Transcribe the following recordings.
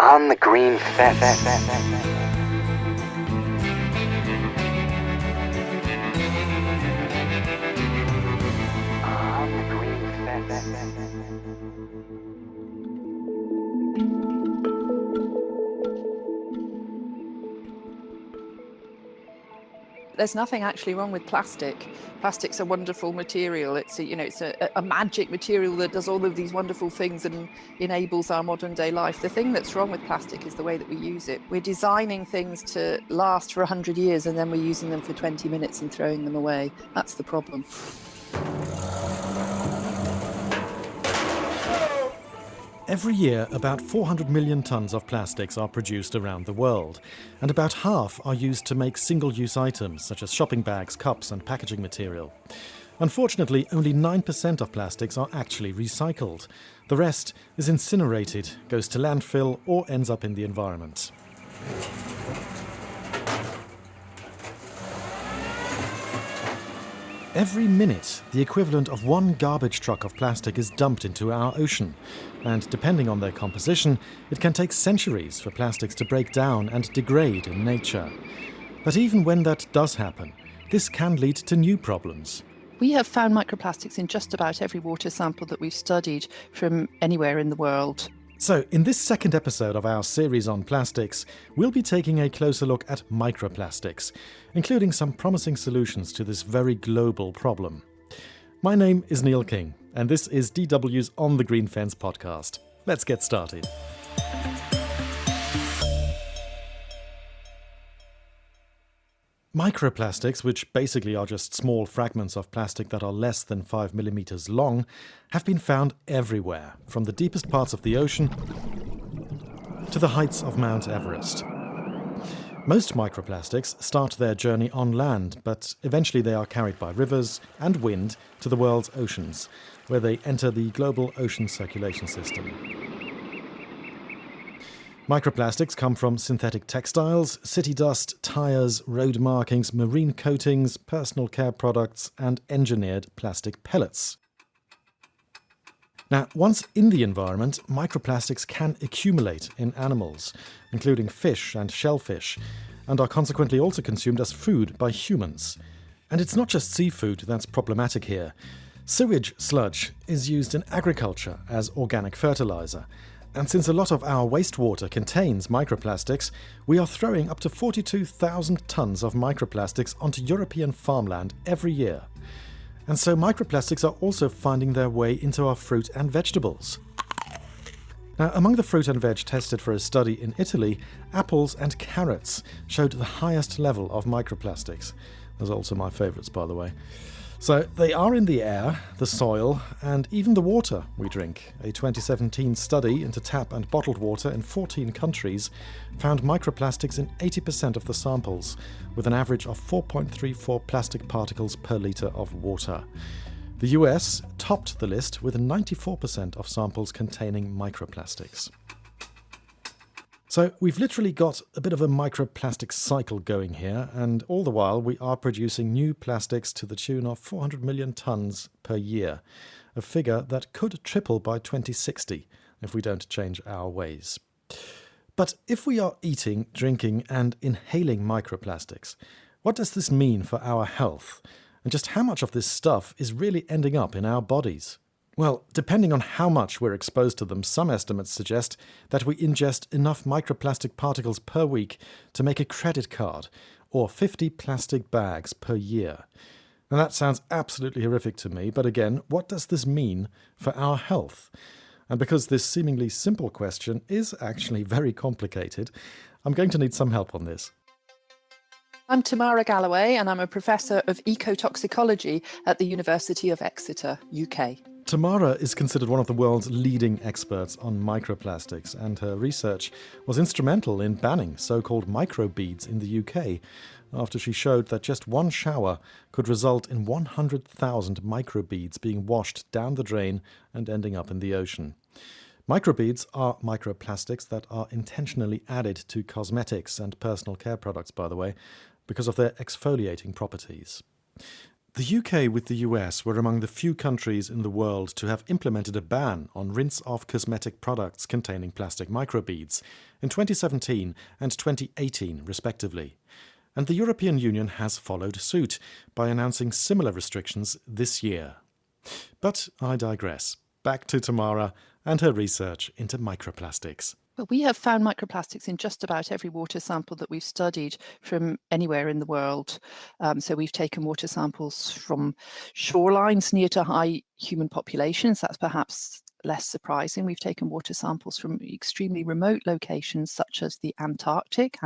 On the green fence. On the green fence. There's nothing actually wrong with plastic. Plastic's a wonderful material. It's a magic material that does all of these wonderful things and enables our modern day life. The thing that's wrong with plastic is the way that we use it. We're designing things to last for 100 years and then we're using them for 20 minutes and throwing them away. That's the problem. Every year, about 400 million tonnes of plastics are produced around the world, and about half are used to make single-use items such as shopping bags, cups and packaging material. Unfortunately, only 9% of plastics are actually recycled. The rest is incinerated, goes to landfill or ends up in the environment. Every minute, the equivalent of one garbage truck of plastic is dumped into our ocean. And depending on their composition, it can take centuries for plastics to break down and degrade in nature. But even when that does happen, this can lead to new problems. We have found microplastics in just about every water sample that we've studied from anywhere in the world. So, in this second episode of our series on plastics, we'll be taking a closer look at microplastics, including some promising solutions to this very global problem. My name is Neil King, and this is DW's On the Green Fence podcast. Let's get started. Microplastics, which basically are just small fragments of plastic that are less than 5 millimeters long, have been found everywhere, from the deepest parts of the ocean to the heights of Mount Everest. Most microplastics start their journey on land, but eventually they are carried by rivers and wind to the world's oceans, where they enter the global ocean circulation system. Microplastics come from synthetic textiles, city dust, tyres, road markings, marine coatings, personal care products, and engineered plastic pellets. Now, once in the environment, microplastics can accumulate in animals, including fish and shellfish, and are consequently also consumed as food by humans. And it's not just seafood that's problematic here. Sewage sludge is used in agriculture as organic fertilizer. And since a lot of our wastewater contains microplastics, we are throwing up to 42,000 tonnes of microplastics onto European farmland every year. And so microplastics are also finding their way into our fruit and vegetables. Now, among the fruit and veg tested for a study in Italy, apples and carrots showed the highest level of microplastics. Those are also my favourites, by the way. So they are in the air, the soil, and even the water we drink. A 2017 study into tap and bottled water in 14 countries found microplastics in 80% of the samples, with an average of 4.34 plastic particles per litre of water. The US topped the list with 94% of samples containing microplastics. So we've literally got a bit of a microplastic cycle going here, and all the while we are producing new plastics to the tune of 400 million tonnes per year, a figure that could triple by 2060 if we don't change our ways. But if we are eating, drinking and inhaling microplastics, what does this mean for our health? And just how much of this stuff is really ending up in our bodies? Well, depending on how much we're exposed to them, some estimates suggest that we ingest enough microplastic particles per week to make a credit card, or 50 plastic bags per year. Now that sounds absolutely horrific to me, but again, what does this mean for our health? And because this seemingly simple question is actually very complicated, I'm going to need some help on this. I'm Tamara Galloway and I'm a professor of ecotoxicology at the University of Exeter, UK. Tamara is considered one of the world's leading experts on microplastics, and her research was instrumental in banning so-called microbeads in the UK, after she showed that just one shower could result in 100,000 microbeads being washed down the drain and ending up in the ocean. Microbeads are microplastics that are intentionally added to cosmetics and personal care products, by the way, because of their exfoliating properties. The UK with the US were among the few countries in the world to have implemented a ban on rinse-off cosmetic products containing plastic microbeads in 2017 and 2018 respectively. And the European Union has followed suit by announcing similar restrictions this year. But I digress. Back to Tamara and her research into microplastics. Well, we have found microplastics in just about every water sample that we've studied from anywhere in the world. So we've taken water samples from shorelines near to high human populations. That's perhaps less surprising. We've taken water samples from extremely remote locations such as the Antarctic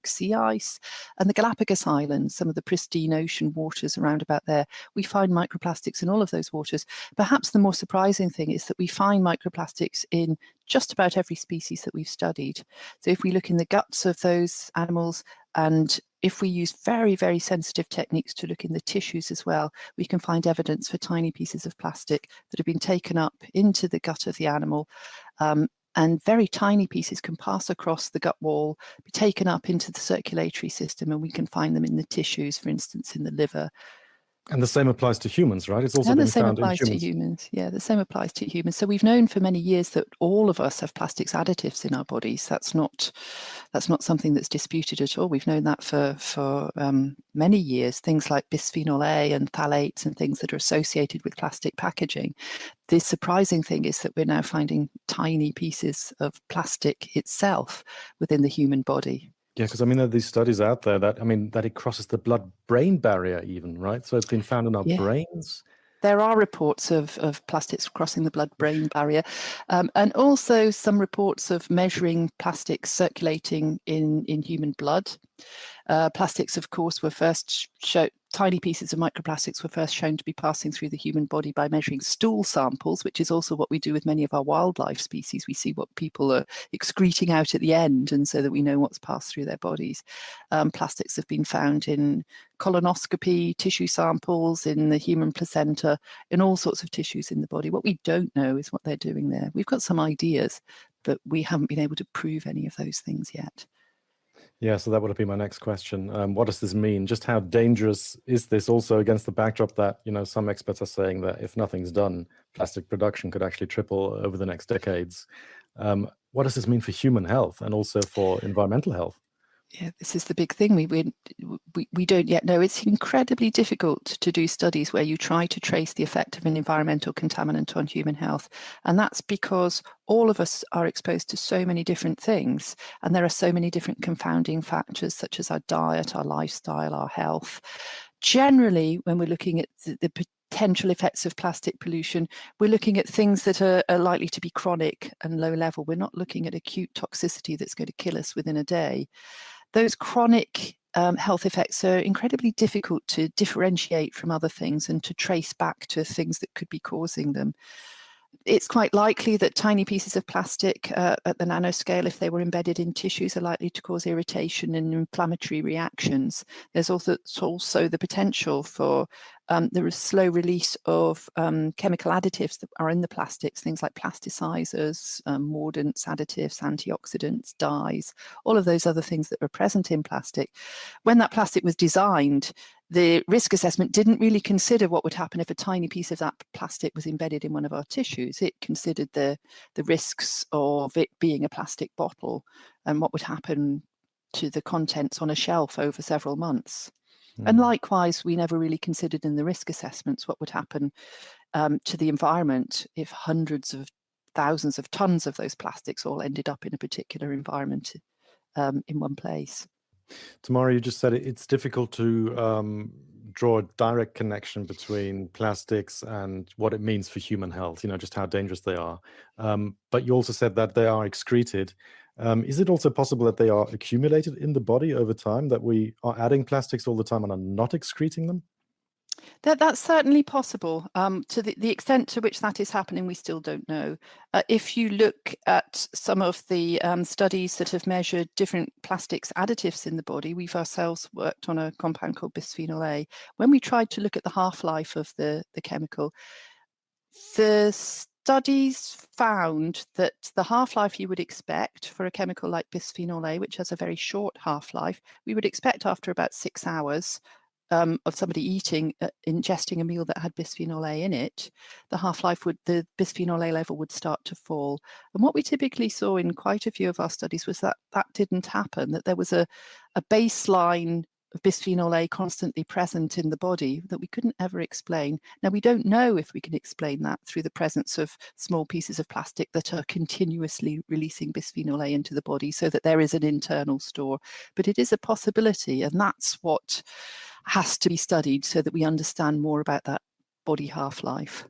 sea ice, and the Galapagos Islands, some of the pristine ocean waters around about there. We find microplastics in all of those waters. Perhaps the more surprising thing is that we find microplastics in just about every species that we've studied. So if we look in the guts of those animals, and if we use very, very sensitive techniques to look in the tissues as well, we can find evidence for tiny pieces of plastic that have been taken up into the gut of the animal. And very tiny pieces can pass across the gut wall, be taken up into the circulatory system, and we can find them in the tissues, for instance, in the liver. And the same applies to humans, right? It's also And the been same found in applies to humans. humans. Yeah, the same applies to humans. So we've known for many years that all of us have plastics additives in our bodies. That's not something that's disputed at all. We've known that for many years. Things like bisphenol A and phthalates and things that are associated with plastic packaging. The surprising thing is that we're now finding tiny pieces of plastic itself within the human body. Yeah, because I mean, there are these studies out there that it crosses the blood-brain barrier even, right? So it's been found in our Yeah. brains. There are reports of plastics crossing the blood-brain barrier, and also some reports of measuring plastics circulating in human blood. Plastics, of course, were first shown. Tiny pieces of microplastics were first shown to be passing through the human body by measuring stool samples, which is also what we do with many of our wildlife species. We see what people are excreting out at the end, and so that we know what's passed through their bodies. Plastics have been found in colonoscopy tissue samples, in the human placenta, in all sorts of tissues in the body. What we don't know is what they're doing there. We've got some ideas, but we haven't been able to prove any of those things yet. Yeah, so that would be my next question. What does this mean? Just how dangerous is this also against the backdrop that, some experts are saying that if nothing's done, plastic production could actually triple over the next decades. What does this mean for human health and also for environmental health? Yeah, this is the big thing. We don't yet know. It's incredibly difficult to do studies where you try to trace the effect of an environmental contaminant on human health. And that's because all of us are exposed to so many different things. And there are so many different confounding factors, such as our diet, our lifestyle, our health. Generally, when we're looking at the potential effects of plastic pollution, we're looking at things that are likely to be chronic and low level. We're not looking at acute toxicity that's going to kill us within a day. Those chronic health effects are incredibly difficult to differentiate from other things and to trace back to things that could be causing them. It's quite likely that tiny pieces of plastic at the nanoscale, if they were embedded in tissues, are likely to cause irritation and inflammatory reactions. There's also the potential for the slow release of chemical additives that are in the plastics, things like plasticizers, mordants, additives, antioxidants, dyes, all of those other things that are present in plastic. When that plastic was designed, the risk assessment didn't really consider what would happen if a tiny piece of that plastic was embedded in one of our tissues. It considered the risks of it being a plastic bottle and what would happen to the contents on a shelf over several months. And likewise, we never really considered in the risk assessments what would happen to the environment if hundreds of thousands of tons of those plastics all ended up in a particular environment in one place. Tamara, you just said it's difficult to draw a direct connection between plastics and what it means for human health, just how dangerous they are. But you also said that they are excreted. Is it also possible that they are accumulated in the body over time, that we are adding plastics all the time and are not excreting them? That's certainly possible. To the extent to which that is happening, we still don't know. If you look at some of the studies that have measured different plastics additives in the body, we've ourselves worked on a compound called bisphenol A. When we tried to look at the half-life of the chemical, the studies found that the half-life you would expect for a chemical like bisphenol A, which has a very short half-life, we would expect after about 6 hours, of somebody ingesting a meal that had bisphenol A in it, the bisphenol A level would start to fall. And what we typically saw in quite a few of our studies was that didn't happen, that there was a baseline of bisphenol A constantly present in the body that we couldn't ever explain. Now, we don't know if we can explain that through the presence of small pieces of plastic that are continuously releasing bisphenol A into the body, so that there is an internal store. But it is a possibility, and that's what has to be studied so that we understand more about that body half-life.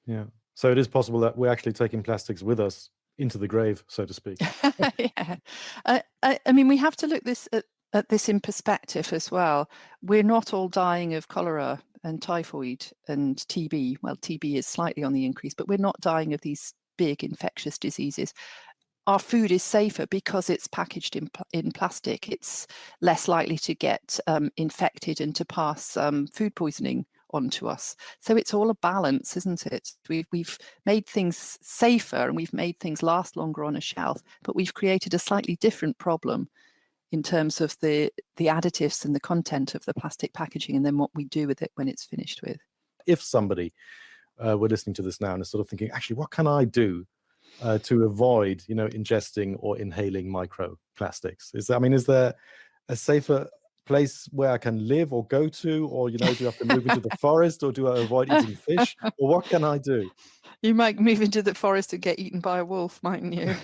Yeah. So it is possible that we're actually taking plastics with us into the grave, so to speak. Yeah. I mean, we have to look at this in perspective as well. We're not all dying of cholera and typhoid and TB. Well, TB is slightly on the increase, but we're not dying of these big infectious diseases. Our food is safer because it's packaged in plastic. It's less likely to get infected and to pass food poisoning onto us. So it's all a balance, isn't it? We've made things safer and we've made things last longer on a shelf, but we've created a slightly different problem in terms of the additives and the content of the plastic packaging, and then what we do with it when it's finished with. If somebody were listening to this now and is sort of thinking, actually, what can I do to avoid, ingesting or inhaling microplastics? Is there a safer place where I can live or go to, or do you have to move into the forest, or do I avoid eating fish, or what can I do? You might move into the forest and get eaten by a wolf, mightn't you?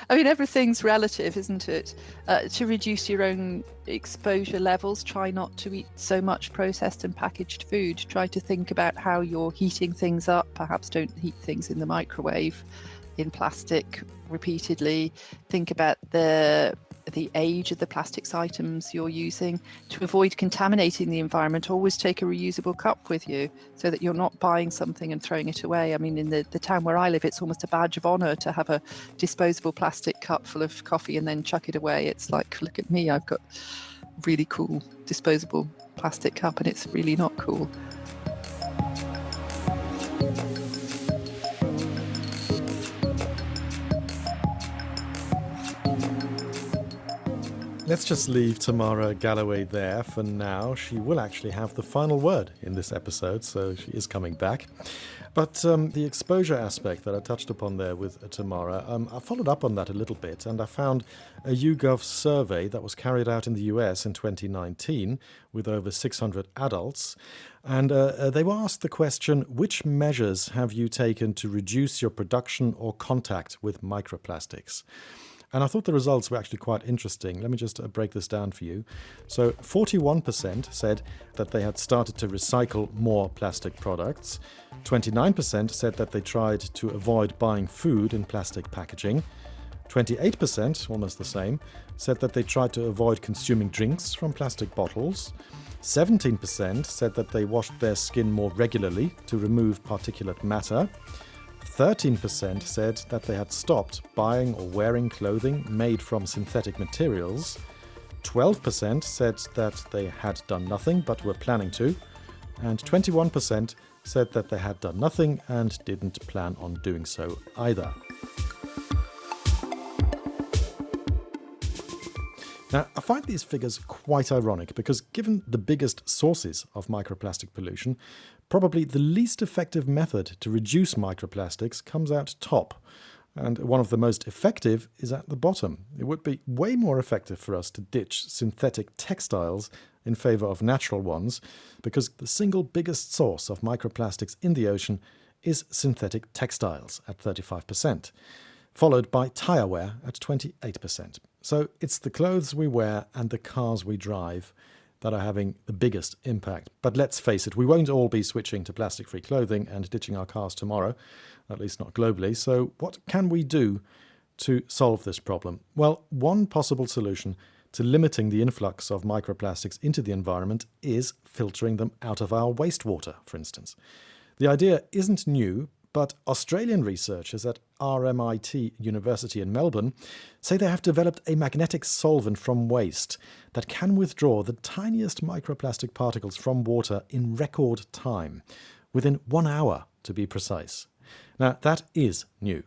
I mean, everything's relative, isn't it? To reduce your own exposure levels, try not to eat so much processed and packaged food. Try to think about how you're heating things up. Perhaps don't heat things in the microwave in plastic repeatedly. Think about the age of the plastics items you're using. To avoid contaminating the environment, always take a reusable cup with you so that you're not buying something and throwing it away. I mean, in the town where I live, it's almost a badge of honor to have a disposable plastic cup full of coffee and then chuck it away. It's like, look at me, I've got a really cool disposable plastic cup, and it's really not cool. Let's just leave Tamara Galloway there for now. She will actually have the final word in this episode, so she is coming back. But the exposure aspect that I touched upon there with Tamara, I followed up on that a little bit, and I found a YouGov survey that was carried out in the US in 2019 with over 600 adults. And they were asked the question, which measures have you taken to reduce your production or contact with microplastics? And I thought the results were actually quite interesting. Let me just break this down for you. So 41% said that they had started to recycle more plastic products. 29% said that they tried to avoid buying food in plastic packaging. 28%, almost the same, said that they tried to avoid consuming drinks from plastic bottles. 17% said that they washed their skin more regularly to remove particulate matter. 13% said that they had stopped buying or wearing clothing made from synthetic materials. 12% said that they had done nothing but were planning to. And 21% said that they had done nothing and didn't plan on doing so either. Now, I find these figures quite ironic because given the biggest sources of microplastic pollution, probably the least effective method to reduce microplastics comes out top. And one of the most effective is at the bottom. It would be way more effective for us to ditch synthetic textiles in favour of natural ones, because the single biggest source of microplastics in the ocean is synthetic textiles at 35%. Followed by tyre wear at 28%. So it's the clothes we wear and the cars we drive that are having the biggest impact. But let's face it, we won't all be switching to plastic-free clothing and ditching our cars tomorrow, at least not globally. So what can we do to solve this problem? Well, one possible solution to limiting the influx of microplastics into the environment is filtering them out of our wastewater, for instance. The idea isn't new, but Australian researchers at RMIT University in Melbourne say they have developed a magnetic solvent from waste that can withdraw the tiniest microplastic particles from water in record time, within 1 hour to be precise. Now, that is new.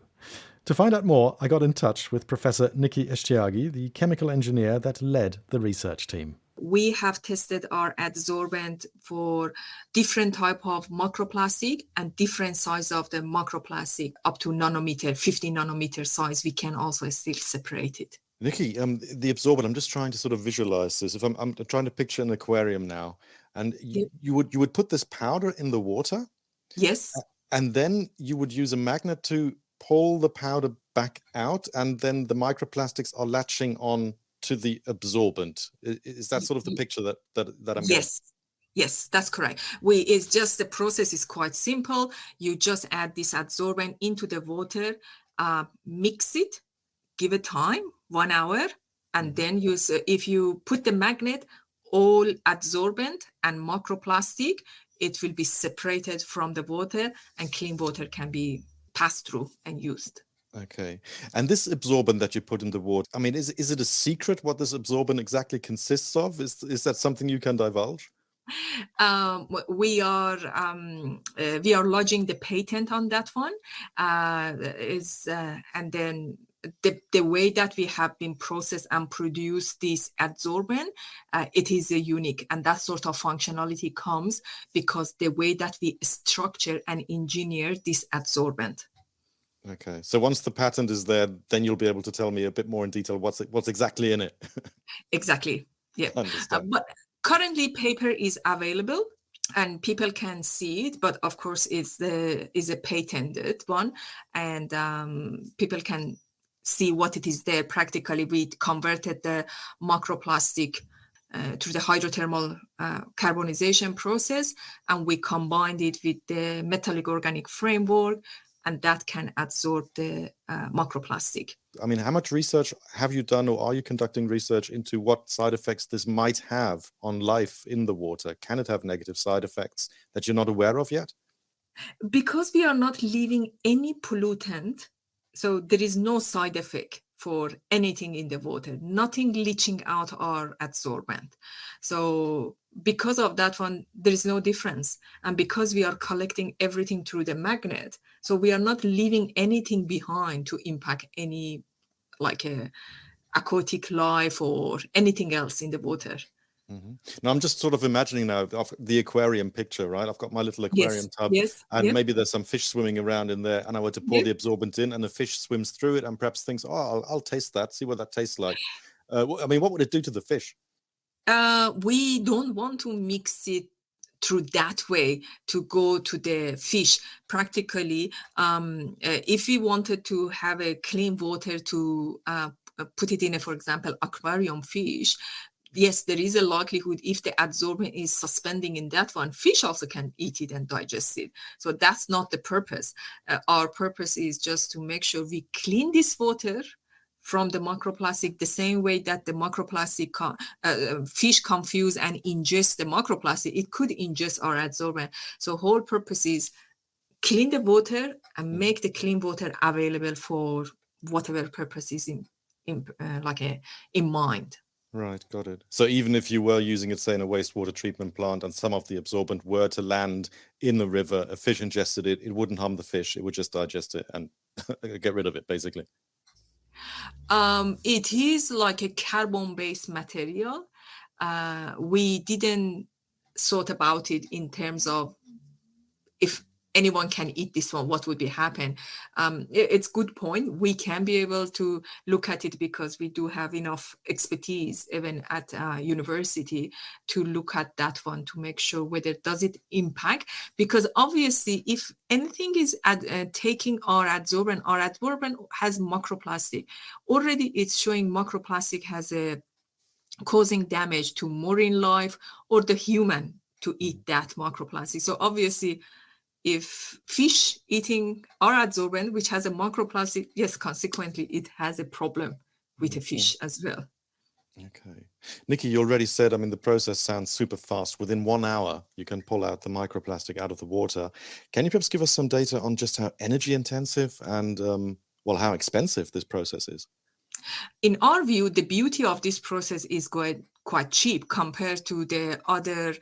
To find out more, I got in touch with Professor Nikki Eshtiagi, the chemical engineer that led the research team. We have tested our adsorbent for different type of microplastic and different size of the microplastic, up to nanometer, 50 nanometer size. We can also still separate it. Nikki, the absorbent, I'm just trying to sort of visualize this. If I'm trying to picture an aquarium now, and you would put this powder in the water? Yes. And then you would use a magnet to pull the powder back out, and then the microplastics are latching on to the absorbent. Is that sort of the picture that I'm getting? Yes, that's correct. It's just the process is quite simple. You just add this adsorbent into the water, mix it, give it time, 1 hour, and then if you put the magnet, all adsorbent and microplastic, it will be separated from the water, and clean water can be passed through and used. Okay. And this absorbent that you put in the water, I mean, is it a secret what this absorbent exactly consists of? Is that something you can divulge? We are lodging the patent on that one. And then the way that we have been processed and produced this adsorbent, it is unique, and that sort of functionality comes because the way that we structure and engineer this adsorbent. Okay, so once the patent is there, then you'll be able to tell me a bit more in detail what's exactly in it. Exactly. Yeah. Understand. But currently, paper is available and people can see it, but of course, it's a patented one, and people can see what it is there. Practically, we converted the microplastic through the hydrothermal carbonization process, and we combined it with the metallic organic framework, and that can absorb the microplastic. I mean, how much research have you done, or are you conducting research into what side effects this might have on life in the water? Can it have negative side effects that you're not aware of yet? Because we are not leaving any pollutant, so there is no side effect for anything in the water, nothing leaching out our adsorbent. So because of that one, there is no difference. And because we are collecting everything through the magnet, so we are not leaving anything behind to impact any, like aquatic life or anything else in the water. Mm-hmm. Now, I'm just sort of imagining now the aquarium picture, right? I've got my little aquarium tub, and maybe there's some fish swimming around in there, and I were to pour the absorbent in, and the fish swims through it and perhaps thinks, oh, I'll taste that, see what that tastes like. I mean, what would it do to the fish? We don't want to mix it through that way to go to the fish. Practically, if we wanted to have a clean water to put it in, for example, aquarium fish, yes, there is a likelihood if the adsorbent is suspending in that one, fish also can eat it and digest it. So that's not the purpose. Our purpose is just to make sure we clean this water from the microplastic the same way that the microplastic fish confuse and ingest the microplastic. It could ingest our adsorbent. So whole purpose is clean the water and make the clean water available for whatever purpose is in mind. Right, got it. So even if you were using it, say, in a wastewater treatment plant, and some of the absorbent were to land in the river, a fish ingested it, it wouldn't harm the fish. It would just digest it and get rid of it, basically. It is like a carbon-based material. We didn't thought about it in terms of if anyone can eat this one, what would be happen? It's good point. We can be able to look at it because we do have enough expertise even at university to look at that one to make sure whether does it impact, because obviously if anything is taking our adsorbent has microplastic. Already it's showing microplastic has a causing damage to marine life or the human to eat that microplastic. So obviously if fish eating our adsorbent, which has a microplastic, yes, consequently, it has a problem with a fish as well. Okay. Nikki, you already said, I mean, the process sounds super fast. Within 1 hour, you can pull out the microplastic out of the water. Can you perhaps give us some data on just how energy intensive and, well, how expensive this process is? In our view, the beauty of this process is quite cheap compared to the other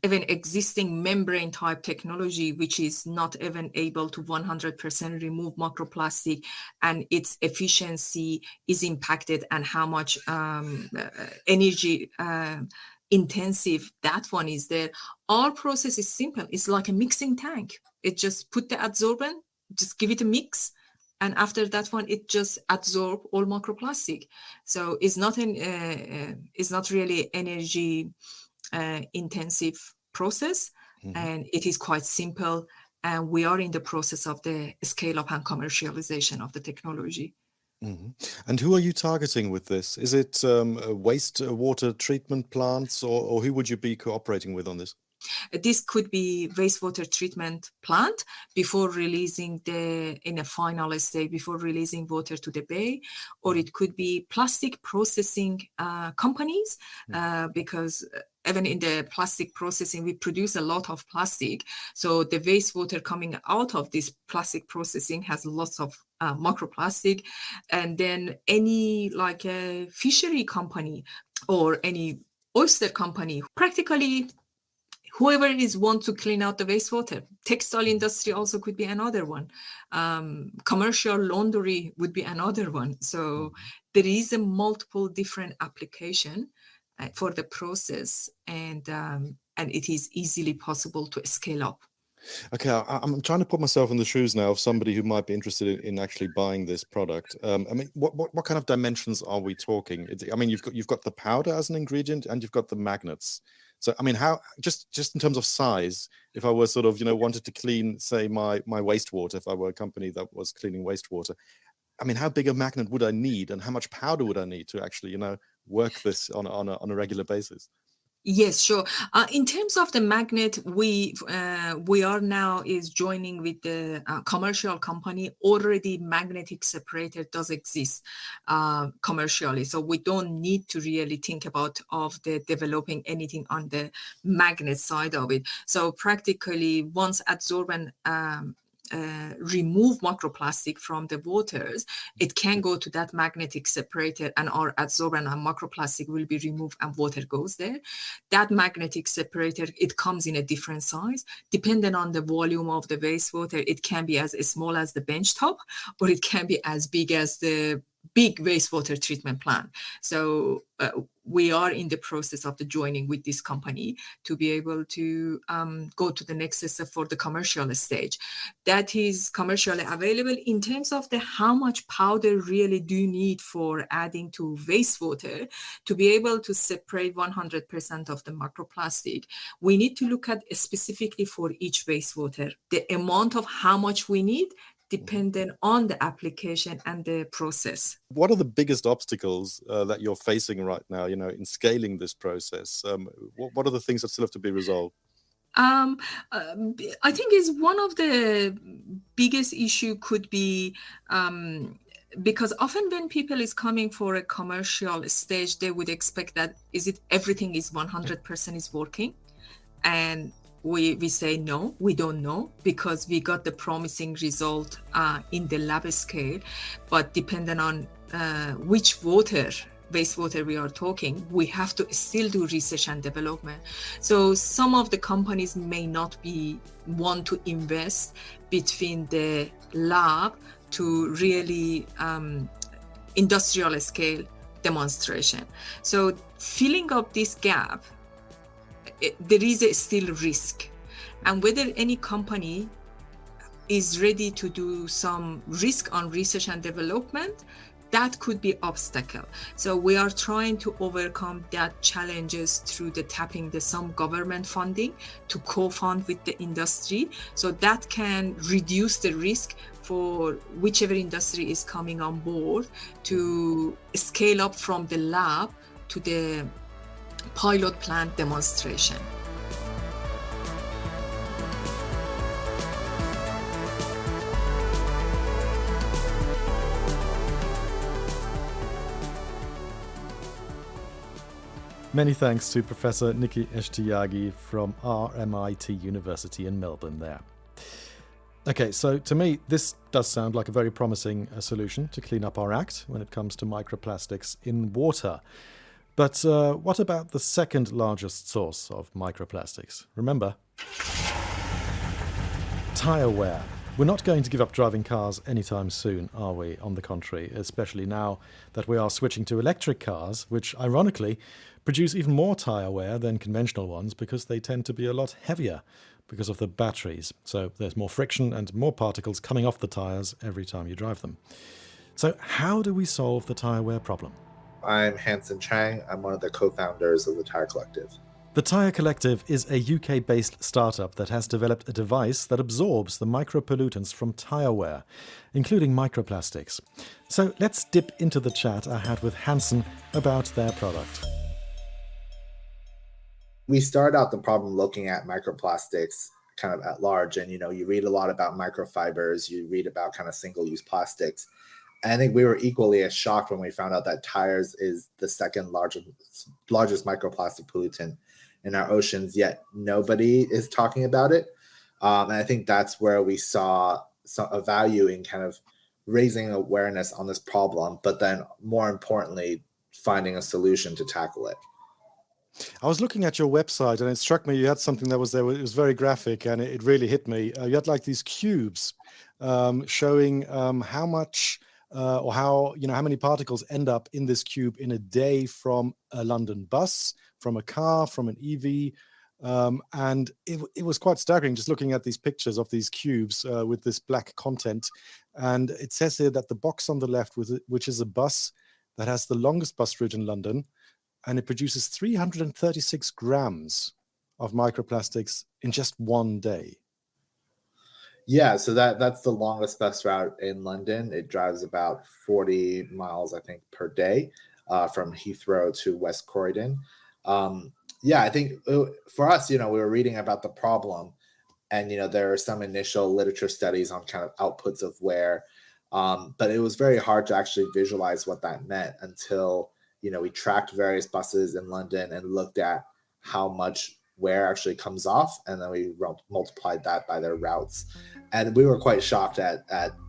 even existing membrane type technology, which is not even able to 100% remove microplastic, and its efficiency is impacted, and how much energy intensive that one is there. Our process is simple. It's like a mixing tank. It just put the adsorbent, just give it a mix, and after that one, it just absorb all microplastic. So it's not it's not really energy intensive process, and it is quite simple. And we are in the process of the scale up and commercialization of the technology. And who are you targeting with this? Is it wastewater treatment plants, or who would you be cooperating with on this? This could be wastewater treatment plant before releasing in a final state, before releasing water to the bay, or it could be plastic processing companies, because even in the plastic processing, we produce a lot of plastic. So the wastewater coming out of this plastic processing has lots of microplastic. And then any like a fishery company or any oyster company, practically whoever is want to clean out the wastewater. Textile industry also could be another one. Commercial laundry would be another one. So there is a multiple different application for the process, and it is easily possible to scale up. Okay, I'm trying to put myself in the shoes now of somebody who might be interested in actually buying this product. I mean, what kind of dimensions are we talking? I mean, you've got the powder as an ingredient, and you've got the magnets. So, I mean, how just in terms of size, if I were sort of, wanted to clean, say, my wastewater, if I were a company that was cleaning wastewater, I mean, how big a magnet would I need, and how much powder would I need to actually, work this on a regular basis? Yes, sure. In terms of the magnet, we are now is joining with the commercial company. Already magnetic separator does exist commercially, so we don't need to really think about the developing anything on the magnet side of it. So practically, once adsorbent remove microplastic from the waters, it can go to that magnetic separator, and our adsorbent and microplastic will be removed, and water goes there. That magnetic separator, it comes in a different size depending on the volume of the wastewater. It can be as small as the bench top, or it can be as big as the big wastewater treatment plant. So we are in the process of the joining with this company to be able to go to the next step for the commercial stage. That is commercially available. In terms of how much powder really do you need for adding to wastewater to be able to separate 100% of the microplastic, we need to look at specifically for each wastewater, the amount of how much we need, dependent on the application and the process. What are the biggest obstacles that you're facing right now, in scaling this process? What are the things that still have to be resolved? I think is one of the biggest issue could be because often when people is coming for a commercial stage, they would expect that everything is 100% is working, and we say no, we don't know, because we got the promising result in the lab scale, but depending on which wastewater we are talking, we have to still do research and development. So some of the companies may not want to invest between the lab to really industrial scale demonstration. So filling up this gap, there is still risk, and whether any company is ready to do some risk on research and development, that could be obstacle. So we are trying to overcome that challenges through tapping some government funding to co-fund with the industry, so that can reduce the risk for whichever industry is coming on board to scale up from the lab to the pilot plant demonstration. Many thanks to Professor Nikki Eshtiagi from RMIT University in Melbourne there. Okay, so to me, this does sound like a very promising solution to clean up our act when it comes to microplastics in water. But what about the second largest source of microplastics? Remember, tire wear. We're not going to give up driving cars anytime soon, are we? On the contrary, especially now that we are switching to electric cars, which ironically produce even more tire wear than conventional ones because they tend to be a lot heavier because of the batteries. So there's more friction and more particles coming off the tires every time you drive them. So how do we solve the tire wear problem? I'm Hanson Chang. I'm one of the co-founders of the Tire Collective. The Tire Collective is a UK-based startup that has developed a device that absorbs the micropollutants from tire wear, including microplastics. So let's dip into the chat I had with Hanson about their product. We started out the problem looking at microplastics kind of at large, and you read a lot about microfibers, you read about kind of single-use plastics. And I think we were equally as shocked when we found out that tires is the second largest microplastic pollutant in our oceans, yet nobody is talking about it. And I think that's where we saw a value in kind of raising awareness on this problem, but then more importantly, finding a solution to tackle it. I was looking at your website and it struck me you had something that was there. It was very graphic and it really hit me. You had like these cubes showing how much or how many particles end up in this cube in a day from a London bus, from a car, from an EV. And it was quite staggering just looking at these pictures of these cubes with this black content. And it says here that the box on the left, which is a bus that has the longest bus route in London, and it produces 336 grams of microplastics in just one day. Yeah, so that's the longest bus route in London. It drives about 40 miles, I think, per day from Heathrow to West Croydon. I think for us, we were reading about the problem, and there are some initial literature studies on kind of outputs of wear, but it was very hard to actually visualize what that meant until we tracked various buses in London and looked at how much wear actually comes off, and then we multiplied that by their routes, and we were quite shocked at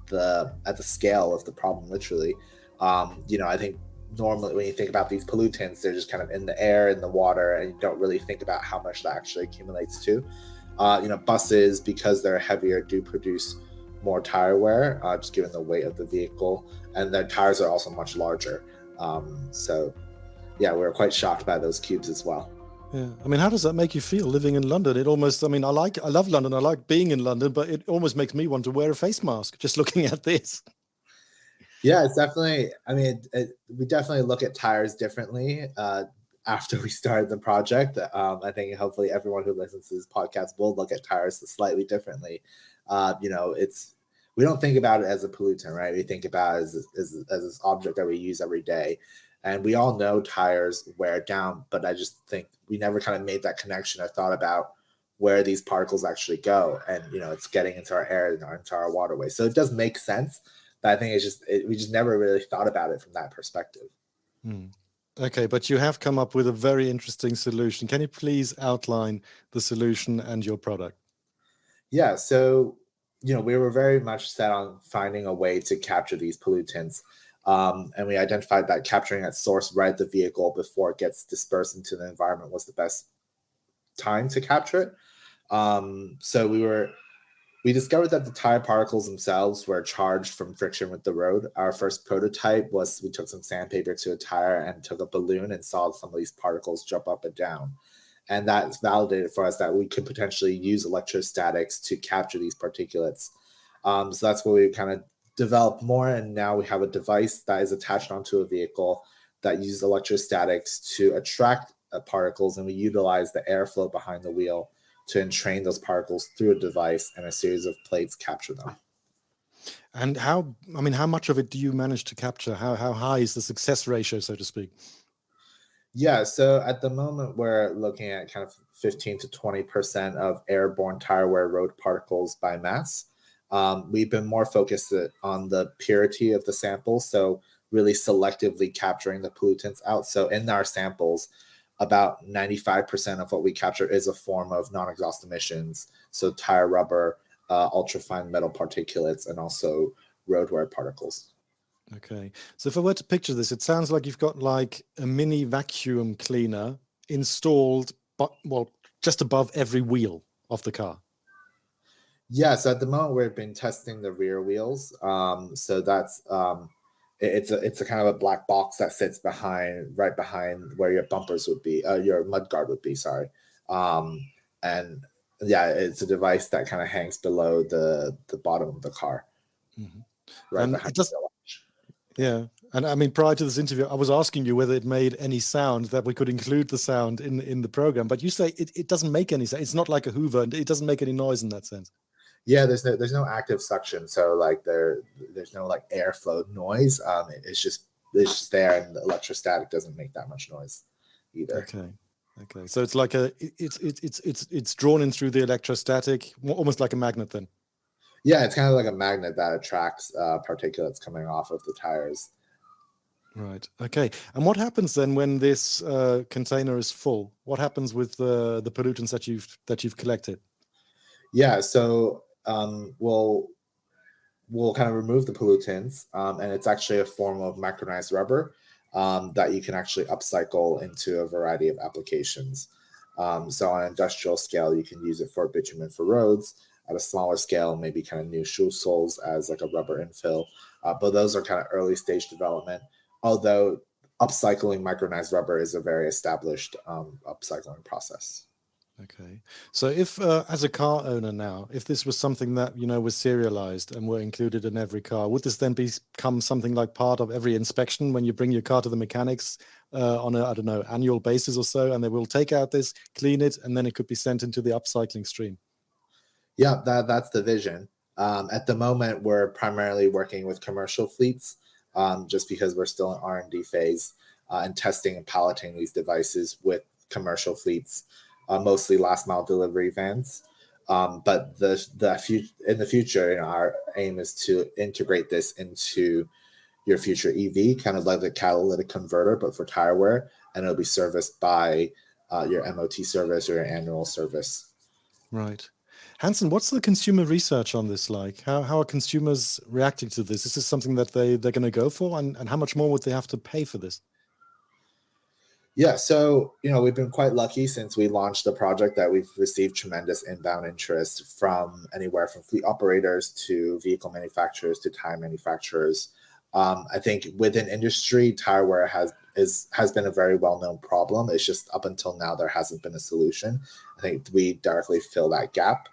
the scale of the problem. Literally, I think normally when you think about these pollutants, they're just kind of in the air, in the water, and you don't really think about how much that actually accumulates to. Buses, because they're heavier, do produce more tire wear, just given the weight of the vehicle, and their tires are also much larger. We were quite shocked by those cubes as well. Yeah, I mean, how does that make you feel living in London? It almost, I love London, I like being in London, but it almost makes me want to wear a face mask just looking at this. Yeah, it's definitely, we definitely look at tires differently after we started the project. I think hopefully everyone who listens to this podcast will look at tires slightly differently. We don't think about it as a pollutant, right? We think about it as this object that we use every day. And we all know tires wear down, but I just think we never kind of made that connection or thought about where these particles actually go. And, it's getting into our air and into our waterway. So it does make sense. But I think we just never really thought about it from that perspective. Okay, but you have come up with a very interesting solution. Can you please outline the solution and your product? Yeah, so, we were very much set on finding a way to capture these pollutants. And we identified that capturing at source right at the vehicle before it gets dispersed into the environment was the best time to capture it. So we discovered that the tire particles themselves were charged from friction with the road. Our first prototype was we took some sandpaper to a tire and took a balloon and saw some of these particles jump up and down. And that validated for us that we could potentially use electrostatics to capture these particulates. So that's what we kind of developed more, and now we have a device that is attached onto a vehicle that uses electrostatics to attract particles, and we utilize the airflow behind the wheel to entrain those particles through a device, and a series of plates capture them. And how much of it do you manage to capture? How high is the success ratio, so to speak? Yeah, so at the moment we're looking at kind of 15 to 20% of airborne tire wear road particles by mass. We've been more focused on the purity of the samples, so really selectively capturing the pollutants out. So in our samples, about 95% of what we capture is a form of non-exhaust emissions, so tire rubber, ultrafine metal particulates, and also road wear particles. Okay. So if I were to picture this, it sounds like you've got like a mini vacuum cleaner installed, but well, just above every wheel of the car. Yeah, so at the moment we've been testing the rear wheels. So that's it's a kind of a black box that sits right behind where your bumpers would be, your mudguard would be, sorry. Um, and yeah, it's a device that kind of hangs below the bottom of the car, Mhm. right And behind it does, the latch. yeah. And I mean, prior to this interview, I was asking you whether it made any sound, that we could include the sound in the program. But you say it doesn't make any sound. It's not like a Hoover, and it doesn't make any noise in that sense. Yeah, there's no active suction, so like there's no like airflow noise. It's just there, and the electrostatic doesn't make that much noise either. Okay. Okay. So it's like it's drawn in through the electrostatic, almost like a magnet then. Yeah, it's kind of like a magnet that attracts particulates coming off of the tires. Right. Okay. And what happens then when this container is full? What happens with the pollutants that you've collected? Yeah, so we'll kind of remove the pollutants, and it's actually a form of micronized rubber that you can actually upcycle into a variety of applications. So on an industrial scale, you can use it for bitumen for roads. At a smaller scale, maybe kind of new shoe soles as like a rubber infill. But those are kind of early stage development, although upcycling micronized rubber is a very established upcycling process. Okay. So if, as a car owner now, if this was something that, was serialized and were included in every car, would this then become something like part of every inspection when you bring your car to the mechanics on a, I don't know, annual basis or so, and they will take out this, clean it, and then it could be sent into the upcycling stream? Yeah, that's the vision. At the moment, we're primarily working with commercial fleets, just because we're still in R&D phase and testing and piloting these devices with commercial fleets, mostly last mile delivery vans. But in the future, our aim is to integrate this into your future EV, kind of like the catalytic converter, but for tire wear, and it'll be serviced by your MOT service or your annual service. Right. Hanson, what's the consumer research on this like? How are consumers reacting to this? Is this something that they're going to go for? And how much more would they have to pay for this? Yeah, so we've been quite lucky since we launched the project that we've received tremendous inbound interest from anywhere from fleet operators to vehicle manufacturers to tire manufacturers. I think within industry, tire wear has been a very well-known problem. It's just up until now there hasn't been a solution. I think we directly fill that gap.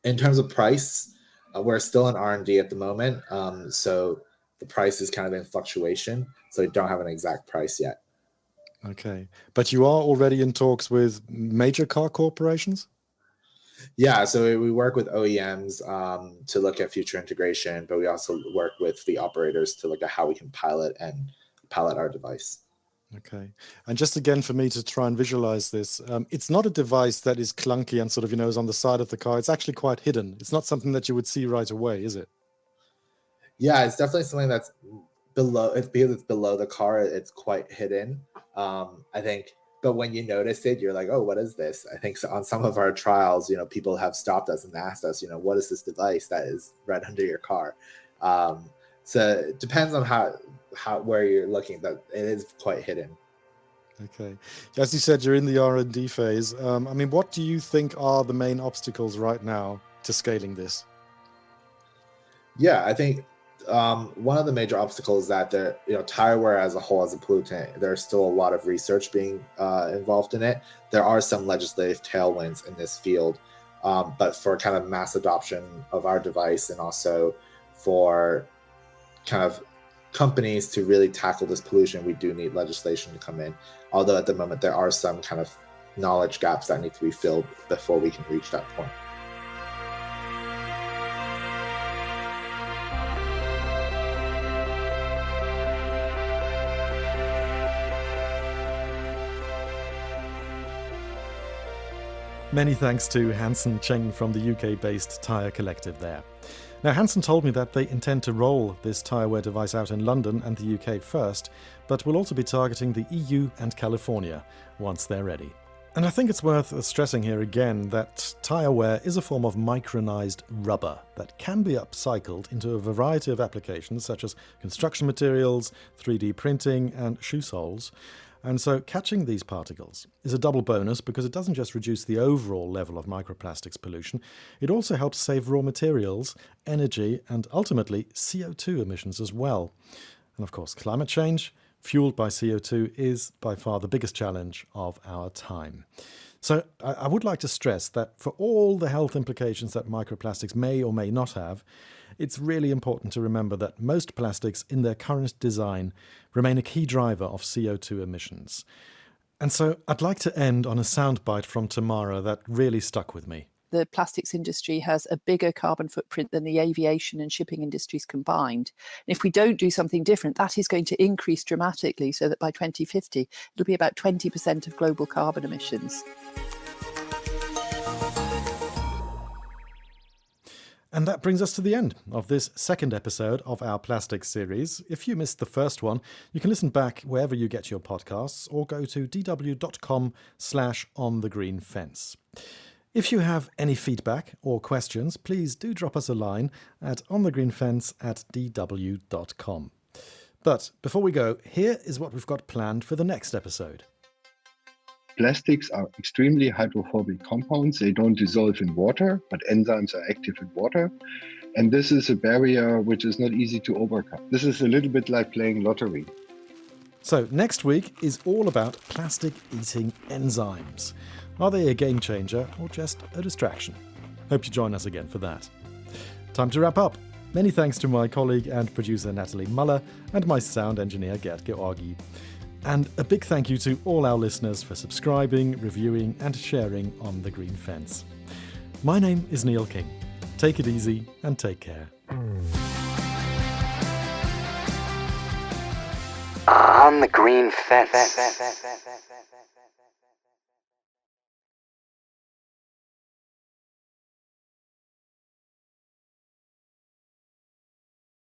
In terms of price, we're still in R&D at the moment, so the price is kind of in fluctuation. So we don't have an exact price yet. Okay, but you are already in talks with major car corporations? Yeah, so we work with OEMs to look at future integration, but we also work with the operators to look at how we can pilot our device. Okay. And just again, for me to try and visualize this, it's not a device that is clunky and sort of, is on the side of the car. It's actually quite hidden. It's not something that you would see right away, is it? Yeah, it's definitely something that's below. It's because it's below the car. It's quite hidden. I think, but when you notice it, you're like, oh, what is this? I think on some of our trials, people have stopped us and asked us, what is this device that is right under your car? So it depends on where you're looking, but it is quite hidden. Okay. As you said, you're in the R&D phase. I mean, what do you think are the main obstacles right now to scaling this? Yeah, I think one of the major obstacles that tire wear as a whole, as a pollutant, there's still a lot of research being involved in it. There are some legislative tailwinds in this field, but for kind of mass adoption of our device and also for kind of companies to really tackle this pollution, we do need legislation to come in. Although at the moment there are some kind of knowledge gaps that need to be filled before we can reach that point. Many thanks to Hanson Cheng from the UK-based Tyre Collective there. Now, Hanson told me that they intend to roll this tyre wear device out in London and the UK first, but will also be targeting the EU and California once they're ready. And I think it's worth stressing here again that tyre wear is a form of micronized rubber that can be upcycled into a variety of applications such as construction materials, 3D printing and shoe soles. And so catching these particles is a double bonus because it doesn't just reduce the overall level of microplastics pollution, it also helps save raw materials, energy and ultimately CO2 emissions as well. And of course, climate change, fueled by CO2, is by far the biggest challenge of our time. So I would like to stress that for all the health implications that microplastics may or may not have, it's really important to remember that most plastics in their current design remain a key driver of CO2 emissions. And so I'd like to end on a soundbite from Tamara that really stuck with me. The plastics industry has a bigger carbon footprint than the aviation and shipping industries combined. And if we don't do something different, that is going to increase dramatically so that by 2050, it'll be about 20% of global carbon emissions. And that brings us to the end of this second episode of our plastics series. If you missed the first one, you can listen back wherever you get your podcasts or go to dw.com/onthegreenfence. If you have any feedback or questions, please do drop us a line at onthegreenfence@dw.com. But before we go, here is what we've got planned for the next episode. Plastics are extremely hydrophobic compounds. They don't dissolve in water, but enzymes are active in water. And this is a barrier which is not easy to overcome. This is a little bit like playing lottery. So next week is all about plastic-eating enzymes. Are they a game changer or just a distraction? Hope you join us again for that. Time to wrap up. Many thanks to my colleague and producer Natalie Muller and my sound engineer Gerd Georgi. And a big thank you to all our listeners for subscribing, reviewing and sharing on The Green Fence. My name is Neil King. Take it easy and take care. On the green fence.